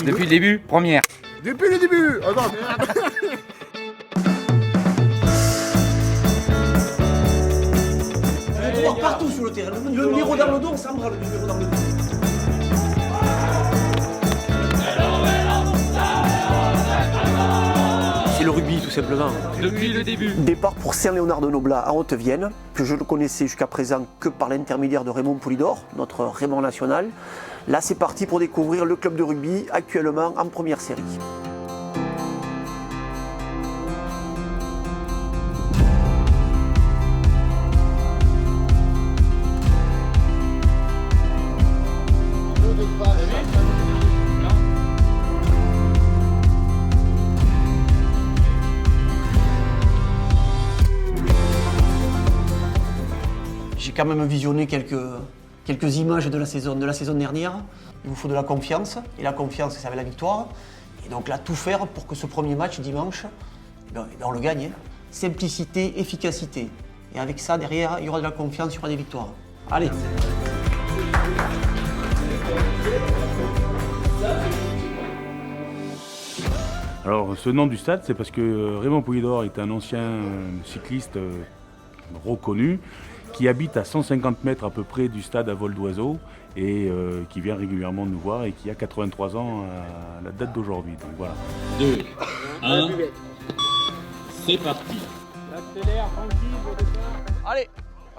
Depuis le début, première. Depuis le début. Attends. On peut voir partout sur le terrain. Le numéro dans le dos, on s'en branle, le numéro dans le dos. C'est le rugby, tout simplement. Depuis le début. Départ pour Saint-Léonard-de-Noblat à Haute-Vienne, que je ne connaissais jusqu'à présent que par l'intermédiaire de Raymond Poulidor, notre Raymond national. Là, c'est parti pour découvrir le club de rugby, actuellement en première série. J'ai quand même visionné quelques images de la saison dernière. Il vous faut de la confiance, et la confiance, ça va la victoire. Et donc là, tout faire pour que ce premier match dimanche, on le gagne. Simplicité, efficacité. Et avec ça, derrière, il y aura de la confiance, il y aura des victoires. Allez. Alors, ce nom du stade, c'est parce que Raymond Poulidor est un ancien cycliste reconnu qui habite à 150 mètres à peu près du stade à vol d'oiseau et qui vient régulièrement nous voir et qui a 83 ans à la date d'aujourd'hui. Donc voilà. 2, 1, c'est parti. Allez.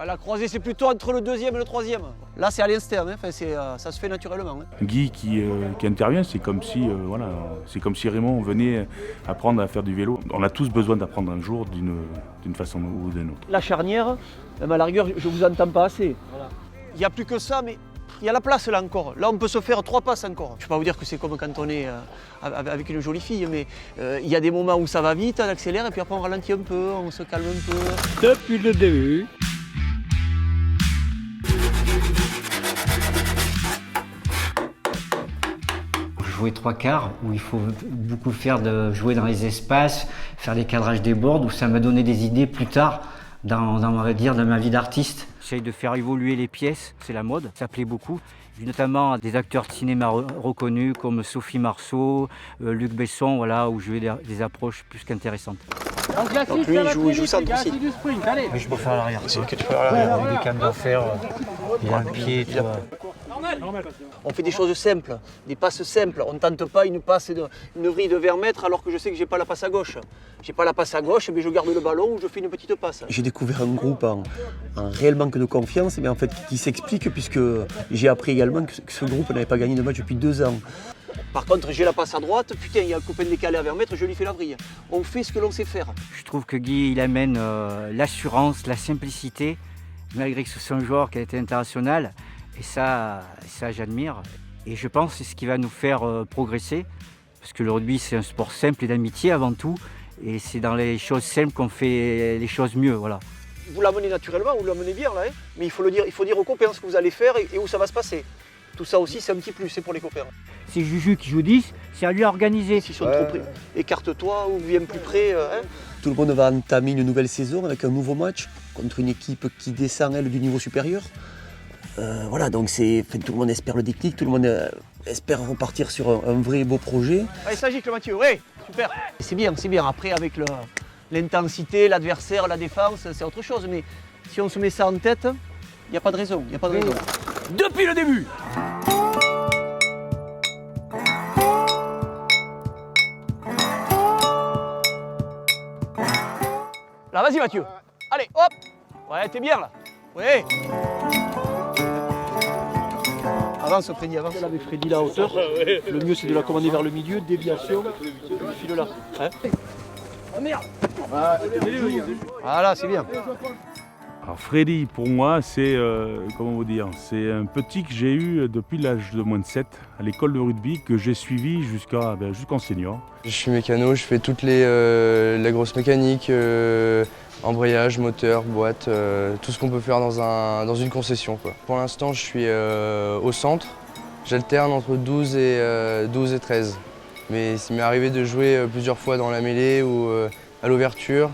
La croisée, c'est plutôt entre le deuxième et le troisième. Là, c'est à l'instinct, hein. Enfin, ça se fait naturellement. Hein. Guy qui intervient, c'est comme si Raymond venait apprendre à faire du vélo. On a tous besoin d'apprendre un jour d'une façon ou d'une autre. La charnière, même à la rigueur, je vous entends pas assez. Voilà. Il n'y a plus que ça, mais il y a la place là encore. Là, on peut se faire 3 passes encore. Je ne vais pas vous dire que c'est comme quand on est avec une jolie fille, mais il y a des moments où ça va vite, on accélère, et puis après on ralentit un peu, on se calme un peu. Depuis le début. Jouer 3 quarts, où il faut beaucoup jouer dans les espaces, faire des cadrages des boards, où ça m'a donné des idées plus tard dans ma vie d'artiste. J'essaye de faire évoluer les pièces, c'est la mode, ça plaît beaucoup. Notamment des acteurs de cinéma reconnus comme Sophie Marceau, Luc Besson, voilà, où je vais des approches plus qu'intéressantes. Donc lui, il joue centre aussi. Mais je peux faire à l'arrière. C'est que tu peux faire à l'arrière. Avec des cannes d'enfer, il a un pied, tu vois. On fait des choses simples, des passes simples. On ne tente pas une vrille de 20 mètres alors que je sais que j'ai pas la passe à gauche. J'ai pas la passe à gauche, mais je garde le ballon ou je fais une petite passe. J'ai découvert un groupe en réel manque de confiance, mais en fait qui s'explique puisque j'ai appris également que ce groupe n'avait pas gagné de match depuis 2 ans. Par contre, j'ai la passe à droite, putain, il y a un copain décalé à 20 mètres, je lui fais la vrille. On fait ce que l'on sait faire. Je trouve que Guy, il amène l'assurance, la simplicité, malgré que ce soit un joueur qui a été international. Et ça j'admire. Et je pense que c'est ce qui va nous faire progresser. Parce que le rugby, c'est un sport simple et d'amitié avant tout. Et c'est dans les choses simples qu'on fait les choses mieux. Voilà. Vous l'amenez naturellement, vous l'amenez bien là, hein, mais il faut dire aux copains ce que vous allez faire et où ça va se passer. Tout ça aussi, c'est un petit plus, c'est pour les copains. C'est Juju qui joue 10, c'est à lui à organiser. S'ils sont trop près, écarte-toi ou viens plus près. Hein. Tout le monde va entamer une nouvelle saison avec un nouveau match contre une équipe qui descend, elle, du niveau supérieur. Voilà, donc tout le monde espère le déclic, tout le monde espère repartir sur un vrai beau projet. Allez, ça gicle Mathieu, ouais, super. C'est bien. Après, avec l'intensité, l'adversaire, la défense, c'est autre chose. Mais si on se met ça en tête, il n'y a pas de raison. Depuis le début. Là, vas-y Mathieu. Allez, hop. Ouais, t'es bien là. Ouais. Avance Freddy, avance. Avec Freddy là à hauteur, le mieux c'est de la commander vers le milieu, déviation, il file là. Hein, Oh merde. Voilà, c'est bien. Alors Freddy, pour moi, c'est c'est un petit que j'ai eu depuis l'âge de moins de 7 à l'école de rugby que j'ai suivi jusqu'en senior. Je suis mécano, je fais toute la grosse mécanique, embrayage, moteur, boîte, tout ce qu'on peut faire dans une concession, quoi. Pour l'instant, je suis au centre. J'alterne entre 12 et 13. Mais il m'est arrivé de jouer plusieurs fois dans la mêlée ou à l'ouverture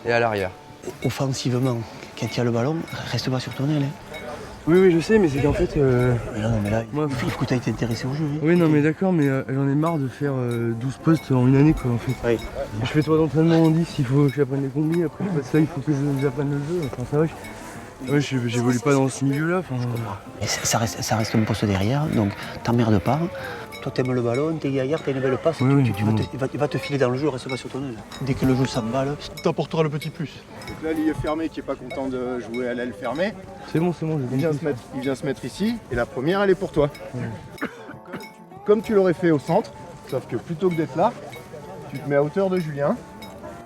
et à l'arrière. Offensivement, quand il y a le ballon, reste pas sur ton aile. Hein. Oui, je sais, mais c'est qu'en fait... Mais non, mais là, Moi, il faut que tu été intéressé au jeu. Hein. Oui, non, mais d'accord, mais j'en ai marre de faire 12 postes en une année, quoi, en fait. Oui. Je fais 3 entraînements en 10, il faut que j'apprenne les combis, après je passe ça, il faut que j'apprenne le jeu. Enfin, ça va, j'évolue pas dans ce milieu-là. Enfin... Et ça reste un poste derrière, donc t'emmerdes pas. Toi, t'aimes le ballon, t'es gaillard, t'as une belle passe, Oui, il va te filer dans le jeu, reste pas sur ton œil. Dès que le jeu s'emballe, T'apporteras le petit plus. Donc là, l'île fermé qui est pas content de jouer à l'aile fermée, C'est bon, j'ai il vient se mettre ici et la première, elle est pour toi. Comme tu l'aurais fait au centre, sauf que plutôt que d'être là, tu te mets à hauteur de Julien.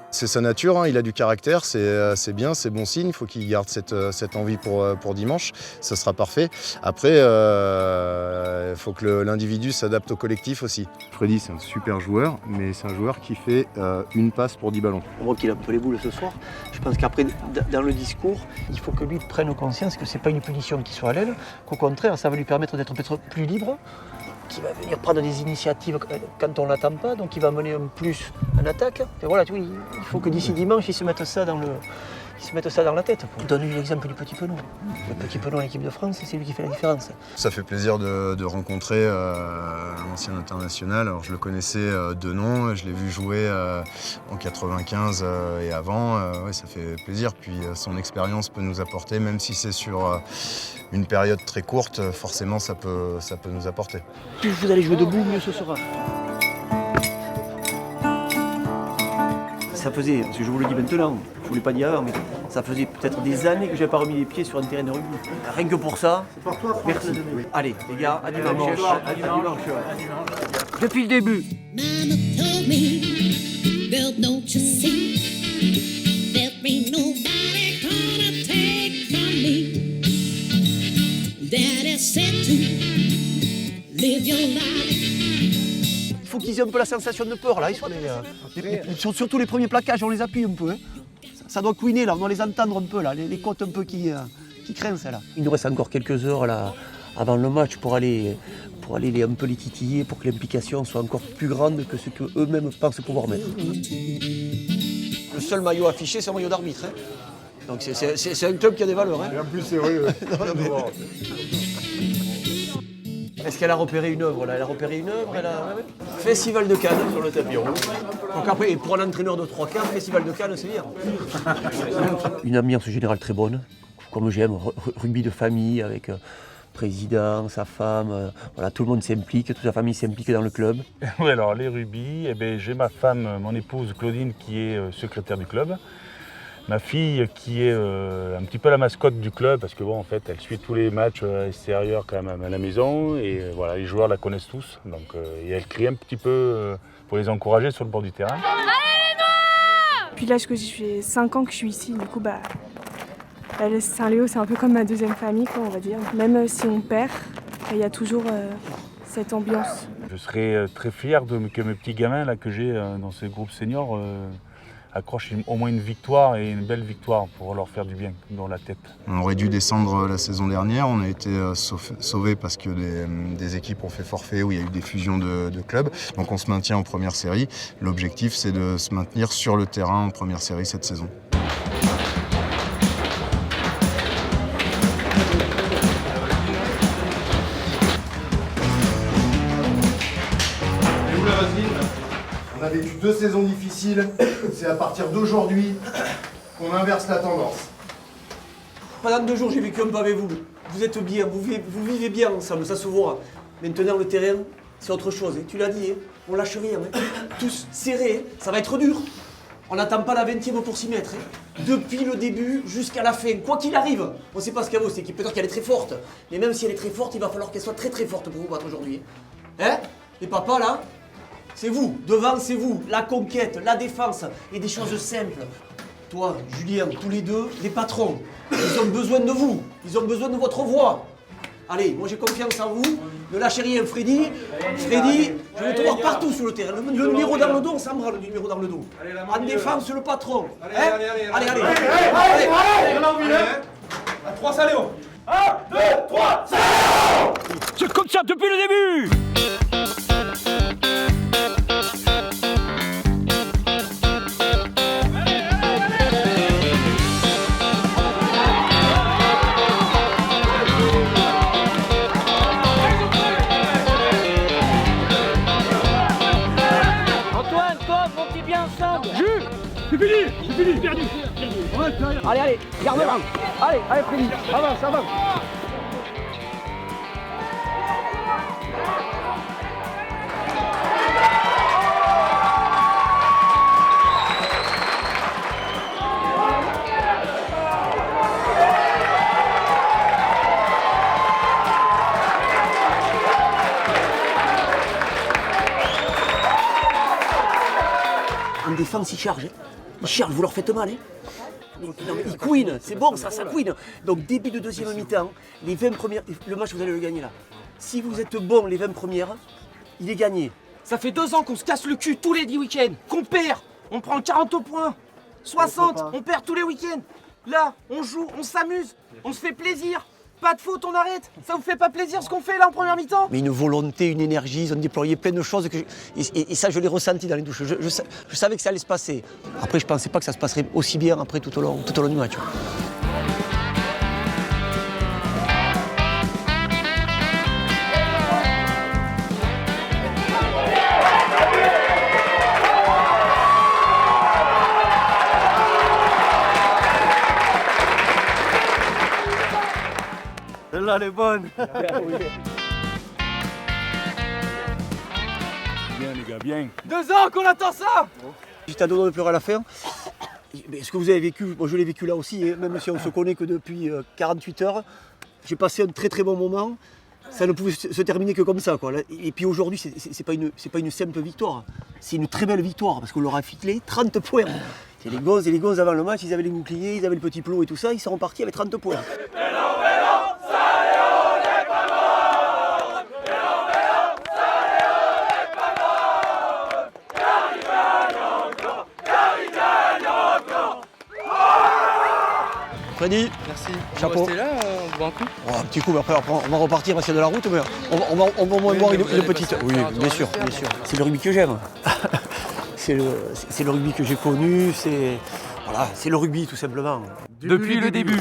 C'est sa nature, hein, il a du caractère, c'est bien, c'est bon signe, il faut qu'il garde cette envie pour dimanche, ça sera parfait. Après, il faut que l'individu s'adapte au collectif aussi. Freddy, c'est un super joueur, mais c'est un joueur qui fait une passe pour 10 ballons. on voit qu'il a un peu les boules ce soir. Je pense qu'après, dans le discours, il faut que lui prenne conscience que c'est pas une punition qu'il soit à l'aile, qu'au contraire, ça va lui permettre d'être peut-être plus libre, qu'il va venir prendre des initiatives quand on ne l'attend pas, donc il va mener un plus en attaque. Et voilà, tu vois, il faut que d'ici dimanche, ils se mettent ça dans la tête. Donne-lui l'exemple du Petit Penon. Le Petit Penon à l'équipe de France, c'est lui qui fait la différence. Ça fait plaisir de rencontrer un ancien international. Alors je le connaissais de nom, je l'ai vu jouer en 95 et avant. Ouais, ça fait plaisir. Puis son expérience peut nous apporter, même si c'est sur une période très courte, forcément ça peut nous apporter. Plus vous allez jouer debout, mieux ce sera. Ça faisait, parce que je vous le dis maintenant, je ne vous l'ai pas dit avant, mais ça faisait peut-être des années que je n'avais pas remis les pieds sur un terrain de rugby. Rien que pour ça, merci. Allez, les gars, à dimanche. À dimanche. Depuis le début. Mama told me, girl, don't you see, there ain't nobody gonna take from me. Daddy said to live your life. Il faut qu'ils aient un peu la sensation de peur là, surtout les premiers plaquages, on les appuie un peu. Hein. Ça doit couiner là, on doit les entendre un peu là, les côtes un peu qui craignent ça là. Il nous reste encore quelques heures là avant le match pour aller un peu les titiller, pour que l'implication soit encore plus grande que ce qu'eux-mêmes pensent pouvoir mettre. Le seul maillot affiché, c'est un maillot d'arbitre. Hein. Donc c'est un club qui a des valeurs. Hein. Et en plus, c'est vrai. Est-ce qu'elle a repéré une œuvre là? Elle a repéré une œuvre, Festival de Cannes sur le tapis rouge. Donc après, pour un entraîneur de 3 quarts, Festival de Cannes, c'est bien. Une ambiance générale très bonne, comme j'aime, rugby de famille avec président, sa femme, voilà, tout le monde s'implique, toute sa famille s'implique dans le club. Oui, alors les rugby, j'ai ma femme, mon épouse Claudine, qui est secrétaire du club. Ma fille qui est un petit peu la mascotte du club parce que bon en fait elle suit tous les matchs extérieurs quand même à la maison et voilà les joueurs la connaissent tous donc et elle crie un petit peu pour les encourager sur le bord du terrain. Allez les Noirs! Puis là je fais 5 ans que je suis ici, du coup Saint-Léo c'est un peu comme ma deuxième famille quoi on va dire. Même si on perd, il y a toujours cette ambiance. Je serais très fier que mes petits gamins là que j'ai dans ce groupe senior accrochent au moins une victoire et une belle victoire pour leur faire du bien dans la tête. On aurait dû descendre la saison dernière, on a été sauvés parce que des équipes ont fait forfait où il y a eu des fusions de clubs. Donc on se maintient en première série. L'objectif c'est de se maintenir sur le terrain en première série cette saison. On a vécu 2 saisons difficiles, c'est à partir d'aujourd'hui qu'on inverse la tendance. Pendant 2 jours, j'ai vécu un peu avec vous. Vous êtes bien, vous vivez bien ensemble, ça se voit. Maintenant, le terrain, c'est autre chose. Tu l'as dit, on lâche rien. Tous serrés, ça va être dur. On n'attend pas la 20e pour s'y mettre. Depuis le début jusqu'à la fin, quoi qu'il arrive. On ne sait pas ce qu'elle vaut, cette équipe. Peut-être qu'elle est très forte. Mais même si elle est très forte, il va falloir qu'elle soit très très forte pour vous battre aujourd'hui. Hein? Les papas, là, c'est vous. Devant, c'est vous. La conquête, la défense et des choses simples. Toi, Julien, tous les deux, les patrons, ils ont besoin de vous. Ils ont besoin de votre voix. Allez, moi j'ai confiance en vous. Ne lâchez rien, Freddy. Freddy, je vais te voir partout sur le terrain. Le numéro dans le dos, on s'en branle, le numéro dans le dos. En défense, le patron. Allez. À 3 Saint-Léo. 1, 2, 3, Saint-Léo! C'est comme ça depuis le début! bien ensemble. C'est fini, perdu. Allez, garde là. Allez, Freddy. Avance. En défense, ils chargent. Ils chargent, vous leur faites mal. Non, mais ils couinent, c'est bon, ça couine. Donc début de deuxième mi-temps, les 20 premières, le match vous allez le gagner là. Si vous êtes bon les 20 premières, il est gagné. Ça fait 2 ans qu'on se casse le cul tous les 10 week-ends, qu'on perd. On prend 40 points, 60, on perd tous les week-ends. Là, on joue, on s'amuse, on se fait plaisir. Pas de faute, on arrête. Ça vous fait pas plaisir ce qu'on fait là en première mi-temps? Mais une volonté, une énergie, ils ont déployé plein de choses. Et ça, je l'ai ressenti dans les douches. Je savais que ça allait se passer. Après, je pensais pas que ça se passerait aussi bien après tout au long du match. Celle-là, elle est bonne. Bien les gars, bien. 2 ans qu'on attend ça. J'étais à deux doigts de pleurer à la fin. Mais ce que vous avez vécu, moi je l'ai vécu là aussi, et même si on se connaît que depuis 48 heures, j'ai passé un très très bon moment. Ça ne pouvait se terminer que comme ça, quoi. Et puis aujourd'hui, c'est pas une simple victoire, c'est une très belle victoire parce qu'on leur a filé 30 points. C'est les gosses avant le match, ils avaient les boucliers, ils avaient le petit plot et tout ça, ils sont repartis avec 30 points. Freddy, Merci. Chapeau. Vous restez là, on boit un coup. Oh, un petit coup, mais après on va repartir parce qu'il y a de la route, mais on va au moins boire une petite. Oui, bien sûr. C'est le rugby que j'aime. C'est le rugby que j'ai connu, c'est le rugby tout simplement. Depuis le début.